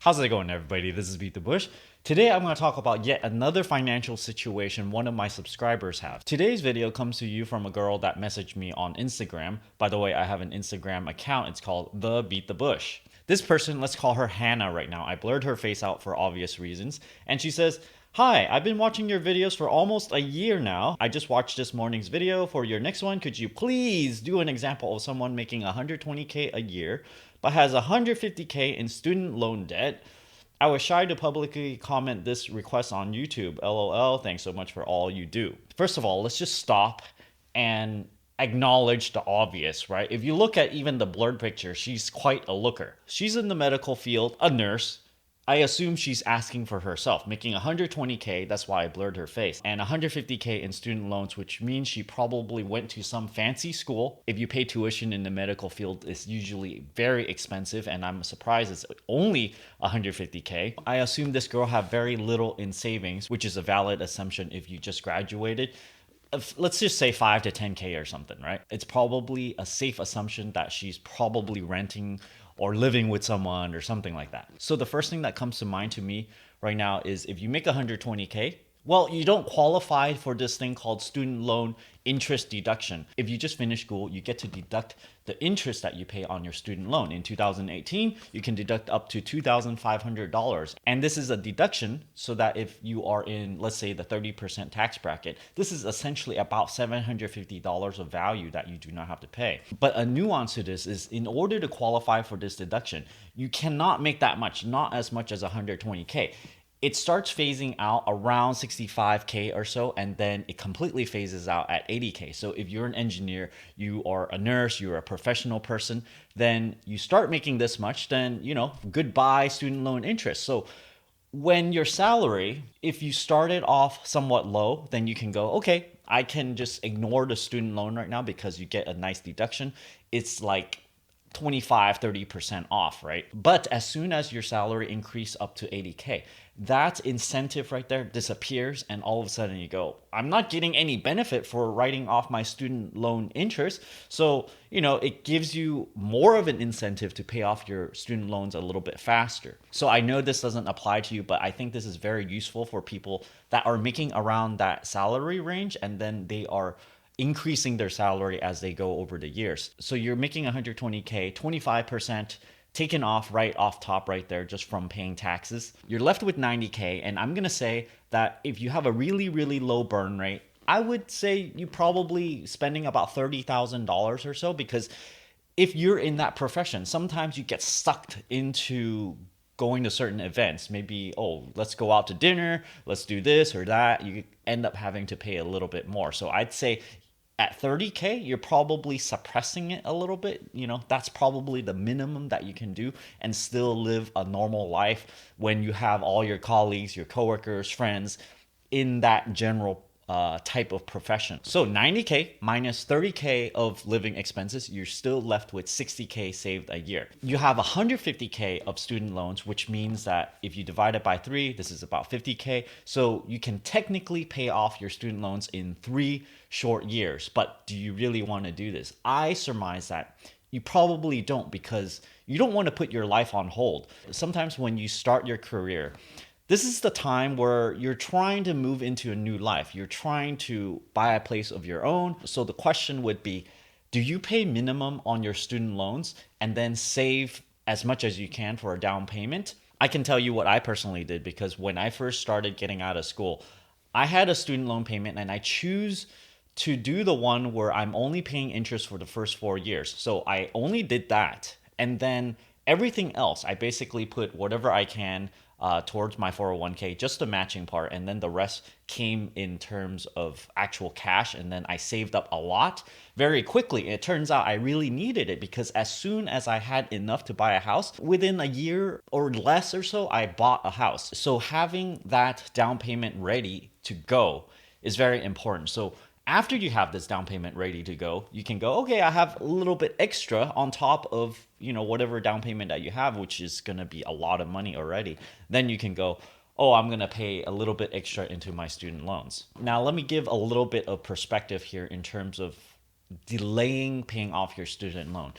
How's it going, everybody? This is BeatTheBush. Today I'm going to talk about yet another financial situation one of my subscribers have. Today's video comes to you from a girl that messaged me on Instagram. By the way, I have an Instagram account. It's called the BeatTheBush. This person, let's call her Hannah right now. I blurred her face out for obvious reasons. And she says, "Hi, I've been watching your videos for almost a year now. I just watched this morning's video. For your next one, could you please do an example of someone making 120K a year but has 150K in student loan debt? I was shy to publicly comment this request on YouTube. LOL, thanks so much for all you do." First of all, let's just stop and acknowledge the obvious, right? If you look at even the blurred picture, she's quite a looker. She's in the medical field, a nurse. I assume she's asking for herself, making 120K, that's why I blurred her face, and 150K in student loans, which means she probably went to some fancy school. If you pay tuition in the medical field, it's usually very expensive, and I'm surprised it's only 150K. I assume this girl have very little in savings, which is a valid assumption if you just graduated. Let's just say 5 to 10K or something, right? It's probably a safe assumption that she's probably renting or living with someone or something like that. So the first thing that comes to mind to me right now is if you make 120K, well, you don't qualify for this thing called student loan interest deduction. If you just finish school, you get to deduct the interest that you pay on your student loan. In 2018, you can deduct up to $2,500. And this is a deduction so that if you are in, let's say, the 30% tax bracket, this is essentially about $750 of value that you do not have to pay. But a nuance to this is in order to qualify for this deduction, you cannot make that much, not as much as 120K. It starts phasing out around 65K or so, and then it completely phases out at 80K. So if you're an engineer, you are a nurse, you're a professional person, then you start making this much, then, goodbye student loan interest. So when your salary, if you started off somewhat low, then you can go, okay, I can just ignore the student loan right now because you get a nice deduction. It's like 25-30% off, right? But as soon as your salary increase up to 80K, that incentive right there disappears, and all of a sudden you go, I'm not getting any benefit for writing off my student loan interest. So, it gives you more of an incentive to pay off your student loans a little bit faster. So I know this doesn't apply to you, but I think this is very useful for people that are making around that salary range, and then they are increasing their salary as they go over the years. So you're making 120K, 25% taken off right off top right there just from paying taxes. You're left with 90K, and I'm gonna say that if you have a really, really low burn rate, I would say you probably spending about $30,000 or so, because if you're in that profession, sometimes you get sucked into going to certain events. Maybe, let's go out to dinner, let's do this or that. You end up having to pay a little bit more. So I'd say at 30K, you're probably suppressing it a little bit. That's probably the minimum that you can do and still live a normal life when you have all your colleagues, your coworkers, friends in that general type of profession. So 90K minus 30K of living expenses, you're still left with 60K saved a year. You have 150K of student loans, which means that if you divide it by 3, this is about 50K. So you can technically pay off your student loans in 3 short years. But do you really want to do this? I surmise that you probably don't, because you don't want to put your life on hold. Sometimes when you start your career, this is the time where you're trying to move into a new life. You're trying to buy a place of your own. So the question would be, do you pay minimum on your student loans and then save as much as you can for a down payment? I can tell you what I personally did, because when I first started getting out of school, I had a student loan payment, and I choose to do the one where I'm only paying interest for the first 4 years. So I only did that. And then everything else, I basically put whatever I can towards my 401k, just the matching part, and then the rest came in terms of actual cash, and then I saved up a lot very quickly. It turns out I really needed it, because as soon as I had enough to buy a house, within a year or less or so, I bought a house. So having that down payment ready to go is very important. So after you have this down payment ready to go, you can go, okay, I have a little bit extra on top of, whatever down payment that you have, which is going to be a lot of money already. Then you can go, I'm going to pay a little bit extra into my student loans. Now, let me give a little bit of perspective here in terms of delaying paying off your student loan.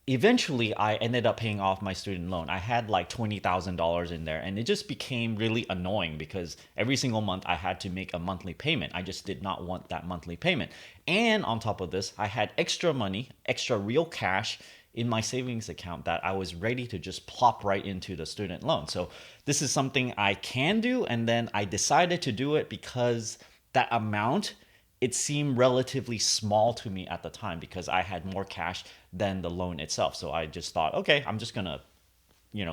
eventually I ended up paying off my student loan. I had like $20,000 in there, and it just became really annoying because every single month I had to make a monthly payment. I just did not want that monthly payment. And on top of this, I had extra money, extra real cash in my savings account that I was ready to just plop right into the student loan. So this is something I can do, and then I decided to do it because that amount, it seemed relatively small to me at the time because I had more cash than the loan itself. So I just thought, okay, I'm just gonna,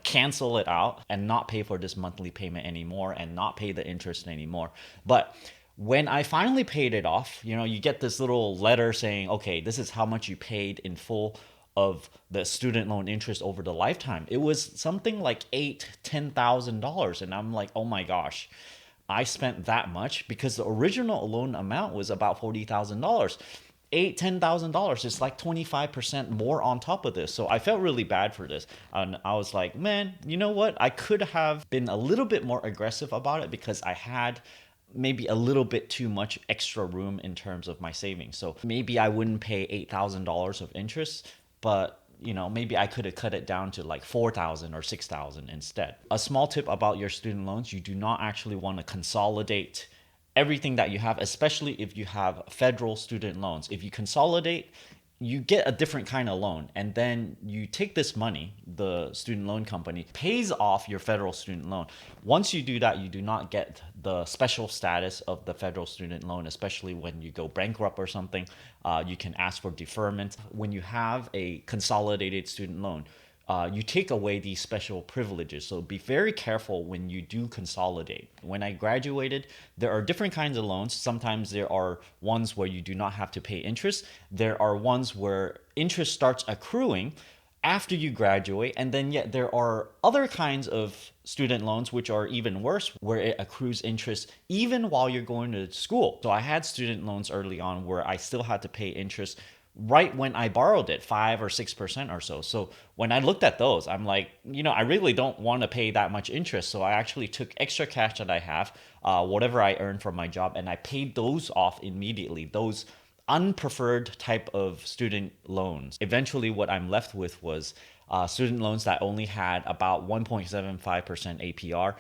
cancel it out and not pay for this monthly payment anymore and not pay the interest anymore. But when I finally paid it off, you get this little letter saying, okay, this is how much you paid in full of the student loan interest over the lifetime. It was something like $10,000, and I'm like, oh my gosh, I spent that much because the original loan amount was about $40,000. $10,000 is like 25% more on top of this. So I felt really bad for this. And I was like, man, you know what? I could have been a little bit more aggressive about it because I had maybe a little bit too much extra room in terms of my savings. So maybe I wouldn't pay $8,000 of interest, but maybe I could have cut it down to like 4,000 or 6,000 instead. A small tip about your student loans: you do not actually want to consolidate everything that you have, especially if you have federal student loans. If you consolidate, you get a different kind of loan, and then you take this money, the student loan company pays off your federal student loan. Once you do that, you do not get the special status of the federal student loan, especially when you go bankrupt or something. You can ask for deferment. When you have a consolidated student loan, you take away these special privileges. So be very careful when you do consolidate. When I graduated, there are different kinds of loans. Sometimes there are ones where you do not have to pay interest. There are ones where interest starts accruing after you graduate. And then yet there are other kinds of student loans which are even worse, where it accrues interest even while you're going to school. So I had student loans early on where I still had to pay interest right when I borrowed it, 5 or 6% or so. So when I looked at those, I'm like, I really don't want to pay that much interest. So I actually took extra cash that I have, whatever I earned from my job, and I paid those off immediately. Those unpreferred type of student loans. Eventually, what I'm left with was student loans that only had about 1.75% APR.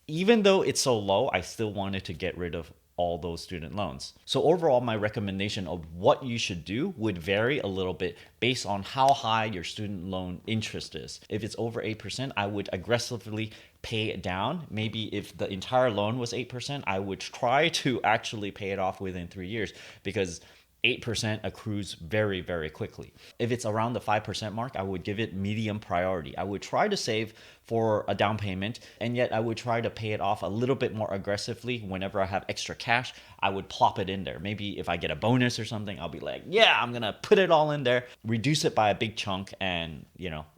Even though it's so low, I still wanted to get rid of all those student loans. So overall, my recommendation of what you should do would vary a little bit based on how high your student loan interest is. If it's over 8%, I would aggressively pay it down. Maybe if the entire loan was 8%, I would try to actually pay it off within 3 years, because 8% accrues very, very quickly. If it's around the 5% mark, I would give it medium priority. I would try to save for a down payment, and yet I would try to pay it off a little bit more aggressively. Whenever I have extra cash, I would plop it in there. Maybe if I get a bonus or something, I'll be like, yeah, I'm gonna put it all in there, reduce it by a big chunk, and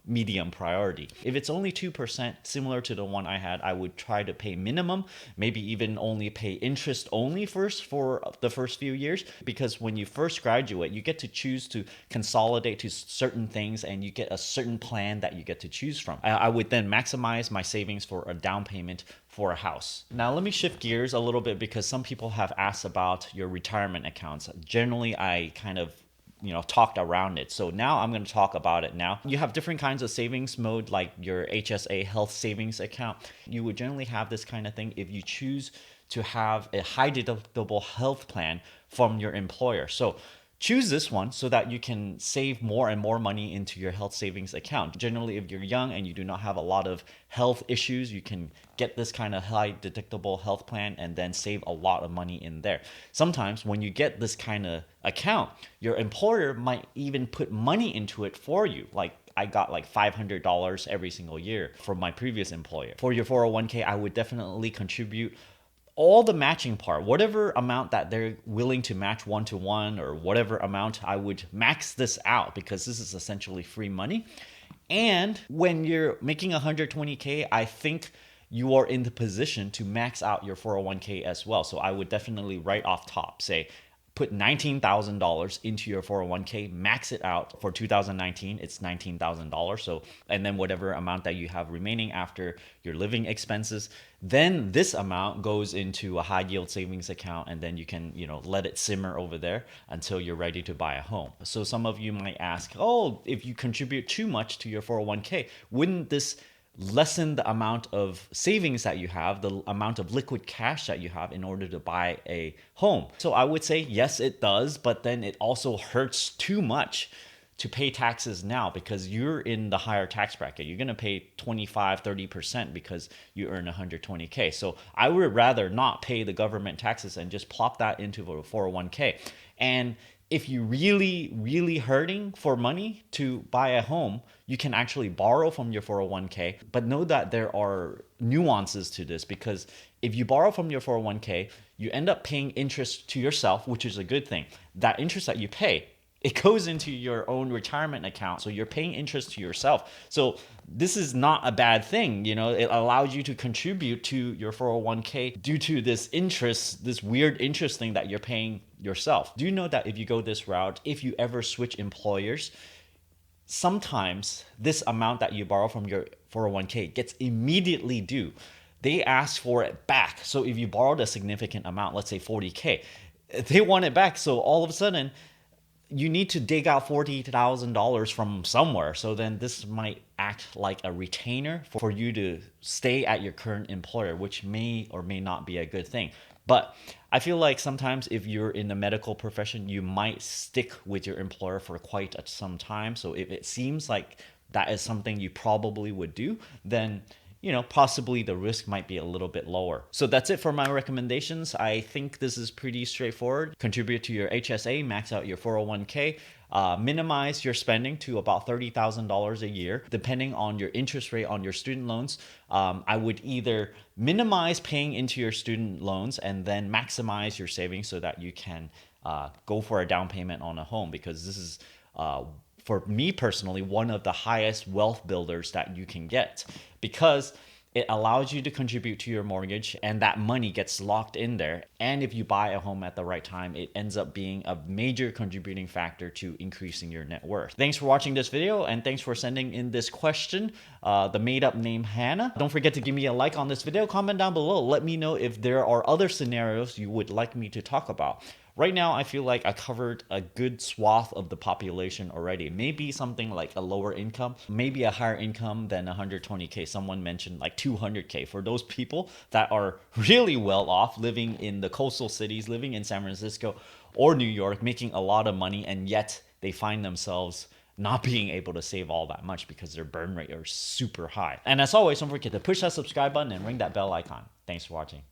medium priority. If it's only 2%, similar to the one I had, I would try to pay minimum, maybe even only pay interest only first for the first few years, because when you first graduate, you get to choose to consolidate to certain things, and you get a certain plan that you get to choose from. I would then maximize my savings for a down payment for a house. Now let me shift gears a little bit, because some people have asked about your retirement accounts. Generally, I kind of talked around it. So now I'm going to talk about it now. You have different kinds of savings mode, like your HSA health savings account. You would generally have this kind of thing if you choose to have a high deductible health plan from your employer. So choose this one so that you can save more and more money into your health savings account. Generally, if you're young and you do not have a lot of health issues, you can get this kind of high deductible health plan and then save a lot of money in there. Sometimes when you get this kind of account, your employer might even put money into it for you. Like I got like $500 every single year from my previous employer. For your 401k, I would definitely contribute all the matching part, whatever amount that they're willing to match 1-to-1, or whatever amount, I would max this out, because this is essentially free money. And when you're making 120K, I think you are in the position to max out your 401k as well. So I would definitely right off top say, put $19,000 into your 401k, max it out for 2019, it's $19,000. So, and then whatever amount that you have remaining after your living expenses, then this amount goes into a high yield savings account, and then you can, let it simmer over there until you're ready to buy a home. So some of you might ask, oh, if you contribute too much to your 401k, wouldn't this lessen the amount of savings that you have, the amount of liquid cash that you have in order to buy a home? So I would say, yes, it does, but then it also hurts too much to pay taxes now because you're in the higher tax bracket. You're going to pay 25-30% because you earn 120k. So I would rather not pay the government taxes and just plop that into a 401k. And if you're really hurting for money to buy a home, you can actually borrow from your 401k. But know that there are nuances to this, because if you borrow from your 401k, you end up paying interest to yourself, which is a good thing. That interest that you pay, it goes into your own retirement account. So you're paying interest to yourself. So this is not a bad thing. It allows you to contribute to your 401k due to this interest, this weird interest thing that you're paying yourself. Do you know that if you go this route, if you ever switch employers, sometimes this amount that you borrow from your 401k gets immediately due. They ask for it back. So if you borrowed a significant amount, let's say 40k, they want it back. So all of a sudden, you need to dig out $40,000 from somewhere. So then this might act like a retainer for you to stay at your current employer, which may or may not be a good thing. But I feel like sometimes if you're in the medical profession, you might stick with your employer for quite some time. So if it seems like that is something you probably would do, then possibly the risk might be a little bit lower. So that's it for my recommendations. I think this is pretty straightforward. Contribute to your HSA, max out your 401k, minimize your spending to about $30,000 a year. Depending on your interest rate on your student loans, I would either minimize paying into your student loans and then maximize your savings so that you can go for a down payment on a home, because this is for me personally, one of the highest wealth builders that you can get, because it allows you to contribute to your mortgage and that money gets locked in there. And if you buy a home at the right time, it ends up being a major contributing factor to increasing your net worth. Thanks for watching this video, and thanks for sending in this question, the made up name Hannah. Don't forget to give me a like on this video, comment down below. Let me know if there are other scenarios you would like me to talk about. Right now, I feel like I covered a good swath of the population already. Maybe something like a lower income, maybe a higher income than 120K. Someone mentioned like 200K. For those people that are really well off, living in the coastal cities, living in San Francisco or New York, making a lot of money, and yet they find themselves not being able to save all that much because their burn rate is super high. And as always, don't forget to push that subscribe button and ring that bell icon. Thanks for watching.